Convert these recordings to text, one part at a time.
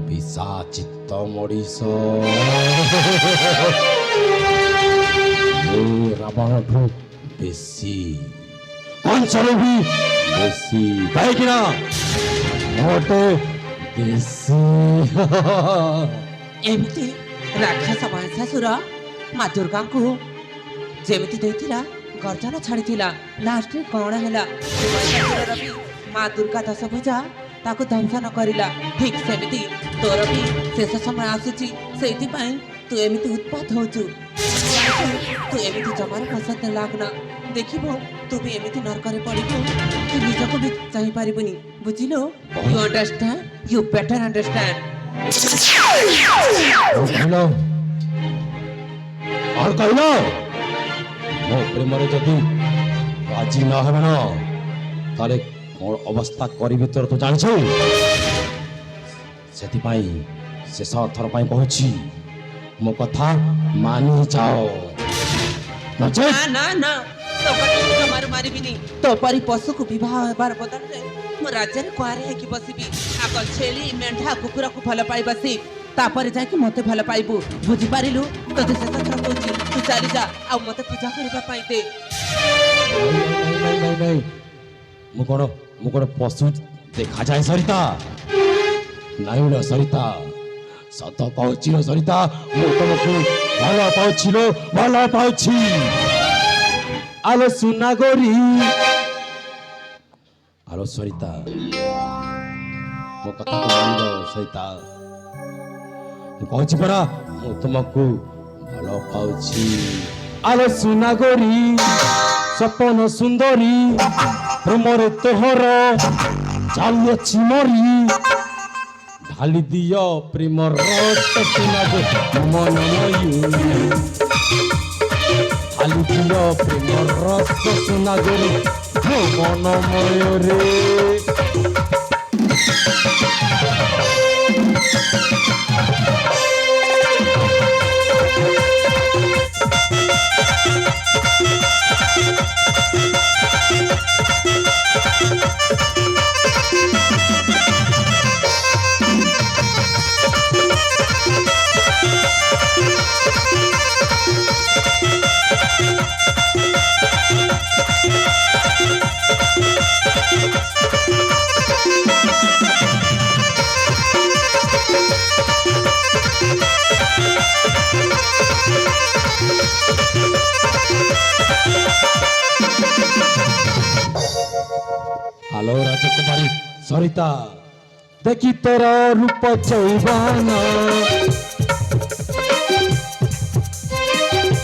ପିଶାଚିତ ମଣିଷ ରାବଣଠୁ ବେଶୀ କଂସରୁ ବି ବେଶୀ କାହିଁକିନା ମୋଟେ ବେଶୀ ଏମିତି ରାକ୍ଷସ ମହିଷାସୁର ମା ଦୁର୍ଗାଙ୍କୁ ଯେମିତି ଦେଇଥିଲା ଗର୍ଜନ ଛାଡ଼ିଥିଲା, ଲାଷ୍ଟରେ କଣ ହେଲା? ମହିଷାସୁରର ବି ମା ଦୁର୍ଗା ଦଶଭୁଜା ତାକୁ ଦଂଶନ କରିଲା। ଠିକ୍ ସେମିତି ତୋର ବି ଶେଷ ସମୟ ଆସୁଛି, ସେଇଥିପାଇଁ ତୁ ଏମିତି ଉତ୍ପାତ ହଉଛୁ। ତୁ ଏମିତି ଜମାରୁ ପସନ୍ଦ ଲାଗୁନା, ଦେଖିବୁ ତୁ ବି ଏମିତି ନର୍କରେ ପଡ଼ିବୁ, ତୁ ନିଜକୁ ବି ଚାହିଁପାରିବୁନି। ବୁଝିଲୁ? You understand? You better understand. କଣ କହିଲ? ମୋ ପ୍ରେମରେ ଯଦି ରାଜି ନ ହେବେ ନା, ତାହେଲେ କଣ ଅବସ୍ଥା କରିବି ତୋର ତୁ ଜାଣିଛୁ? ସେଥିପାଇଁ ଶେଷ ଥର ପାଇଁ କହୁଛି, ମୋ କଥା ମାନି ଯାଅ। ନା ନା ନା, ତୋ କଥା ମୁଁ ଜମାରୁ ମାରିବିନି। ତୋ ପରି ପଶୁକୁ ବିବାହ ହେବାର ବଦଳରେ ମୁଁ ରାଜ୍ୟରେ କୁଆଁରୀ ହେଇକି ବସିବି। ଆଗ ଛେଳି ମେଣ୍ଢା କୁକୁରକୁ ଭଲ ପାଇ ବସି, ତାପରେ ଯାଇକି ମତେ ଭଲ ପାଇବୁ। ବୁଝିପାରିଲୁ? ତୋତେ ଶେଷ ଥର କହୁଛି, ତୁ ଚାଲିଯା, ଆଉ ମତେ ପୂଜା କରିବା ପାଇଁ ଦେ। ମୁଁ କଣ ପଶୁ ଦେଖାଯାଏ ସରିତା? ନାଇଁ ଲୋ ସରିତା, ସତ କହୁଛି ଲୋ ସରିତା, ମୁଁ ତମକୁ ଭଲ ପାଉଛି ଲୋ, ଭଲ ପାଉଛି। ଆଲୋ ସୁନା ଗୋରୀ, ଆଲୋ ସରିତା, ମୋ କଥାକୁ ମାନିବ ସରିତା। ମୁଁ କହୁଛି ପରା, ମୁଁ ତୁମକୁ ଭଲ ପାଉଛି। ଆଲୋ ସୁନା ଗୋରୀ, ସପନ ସୁନ୍ଦରୀ, ପ୍ରେମରେ ତୋହର ଚାଲୁଅଛି ମରି। ঢালি দিও প্রেমর রস সোনাগো মনময়ী, ঢালি দিও প্রেমর রস সোনাগো মনময় রে। হ্যালো রাজকুমারী সরিতা, দেখি তোর রূপ যৌবন,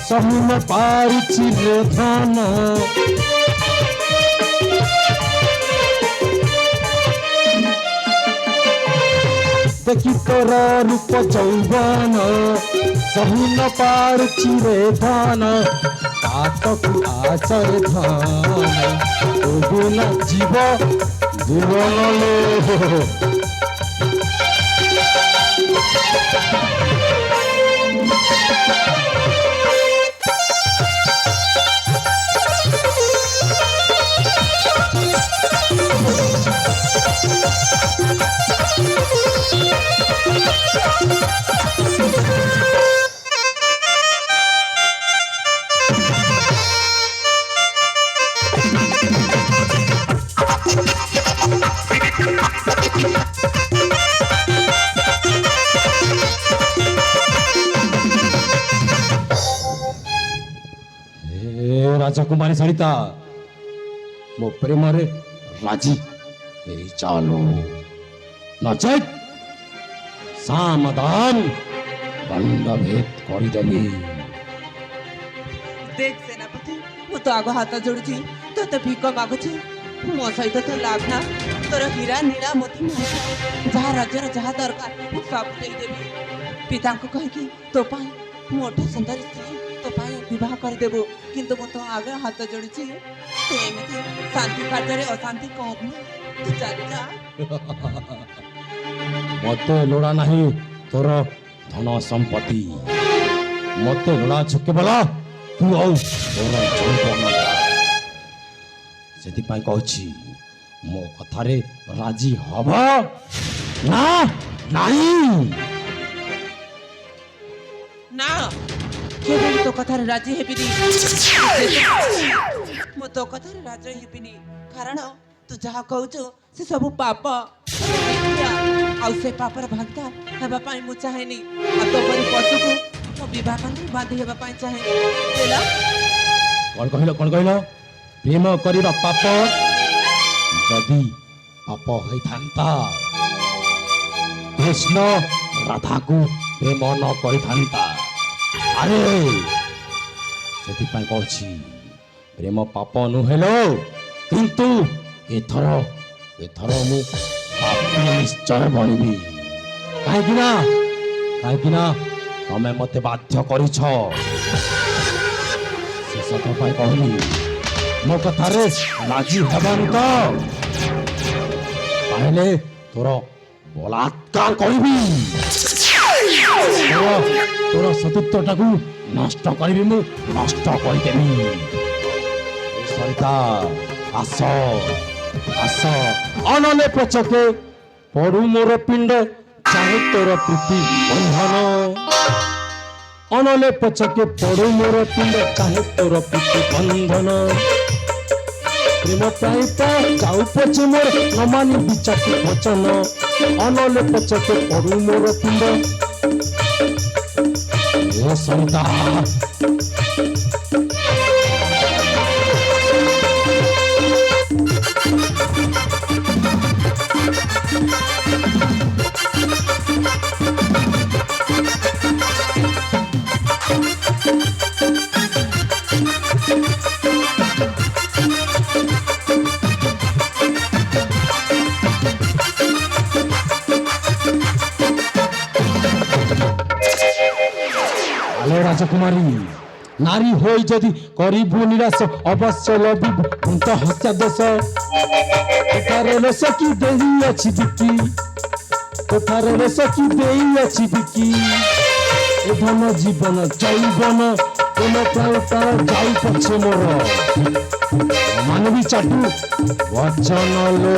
সহুন পারুছি রে ধন। দেখি তোর রূপ যৌবন, সহুন পারুছি রে ধন। পাতকু আচরে ধন, তবু না জীব জীবন লো। রাজকুমারী সরিতা, ମୋ ପ୍ରେମରେ ରାଜି ହେଇ ଚାଲୁ, ନଚେତ୍ ସାମଦାନ ଦଣ୍ଡ ଭେଦ କରିଦେବି। देख सेनापति, ମୁଁ ତ ଆଗ ହାତ ଯୋଡୁଛି, ତୋତେ ଭିକ ମାଗୁଛି। ମୋ ସହିତ ତୁ ଲାଗନା, ତୋର ହୀରା ନୀଳା ମୋତି ଯାହା ରାଜ୍ୟର ଯାହା ଦରକାର ମୁଁ ସବୁ ଦେଇଦେବି। ପିତାଙ୍କୁ କହିକି ତୋ ପାଇଁ ମୋଠୁ ସୁନ୍ଦର ସ୍ତ୍ରୀ ତୋ ପାଇଁ ବିବାହ କରିଦେବୁ। କିନ୍ତୁ ମୁଁ ତ ଆଗ ହାତ ଯୋଡୁଛି, ତୁ ଏମିତି ଶାନ୍ତି କାର୍ଯ୍ୟରେ ଅଶାନ୍ତି କରନା, ତୁ ଚାଲିଯା। ମତେ ଲୋଡ଼ା ନାହିଁ ତୋର ଧନ ସମ୍ପତ୍ତି, ମତେ ଲୋଡ଼ା ଅଛି କେବଳ ତୁ ଆଉ ତୋର ଯୌବନତା। ସେଥିପାଇଁ କହୁଛି, ମୋ କଥାରେ ରାଜି ହବ ନା ନାହିଁ। ନା କେବେ ବି ତୋ କଥାରେ ରାଜି ହେବିନି। ମୁଁ ତୋ କଥାରେ ରାଜି ହେବିନି କାରଣ ତୁ ଯାହା କହୁଛୁ ସେ ସବୁ ପାପ। ଆଉ ସେ ପାପର ଭାଗିଦାର ହେବା ପାଇଁ ମୁଁ ଚାହେଁନି। ଆଉ ତୋ ପରି ପଶୁକୁ ମୋ ବିବାହ ବନ୍ଧନରେ ବାନ୍ଧି ହେବା ପାଇଁ ଚାହେଁ। ହେଲା କଣ କହିଲ କଣ କହିଲ? ପ୍ରେମ କରିବା ପାପ? ଯଦି ପାପ ହୋଇଥାନ୍ତା କୃଷ୍ଣ ରାଧାକୁ ପ୍ରେମ ନ କରିଥାନ୍ତା। ଆରେ ସେଥିପାଇଁ କହୁଛି ପ୍ରେମ ପାପ ନୁହେଲୋ। କିନ୍ତୁ ଏଥର ଏଥର ମୁଁ ପାପୀ ନିଶ୍ଚୟ ବନିବି। କାହିଁକି ନା ତମେ ମତେ ବାଧ୍ୟ କରିଛ। ଶେଷ ଥର ପାଇଁ କହିଲି, ମୋ କଥାରେ ରାଜି ହେବାନି ତ? ତାହେଲେ ତୋର ବଳାତ୍କାର କରିବି। ତୋର ସତୀତ୍ୱଟାକୁ ନଷ୍ଟ କରିବି, ମୁଁ ନଷ୍ଟ କରିଦେବି। ଏ ସରିତା ଆସ ଆସ, ଅନଲେ ପଛକେ ପଡୁ ମୋର ପିଣ୍ଡ, ଚାहे ତୋର ପ୍ରୀତି ବନ୍ଧନ। ଅନଲେ ପଛକେ ପଡୁ ମୋର ପିଣ୍ଡ, ଚାहे ତୋର ପ୍ରୀତି ବନ୍ଧନ। ପ୍ରେମ ପାଇପ ଯାଉ ପଛେ ମୋର ନ ମାନି ବିଚାକୁ ବଚନ। ଅନଲେ ପଛକେ ପଡୁ ମୋର ପିଣ୍ଡ। ଏ ସରିତା আলো রাজকুমারী, নারী হই যদি করিবু নিরাশ, অবশ্য লবিবু অন্ত হত্যা দেশ। কোঠারে রস কি দেইয়াছি বিকি, কোঠারে রস কি দেইয়াছি বিকি। এ ধন জীবন যৌবন কোন প্রাণ প্রাণ যাই পছে মোর। মানবী চাটু বচন লো।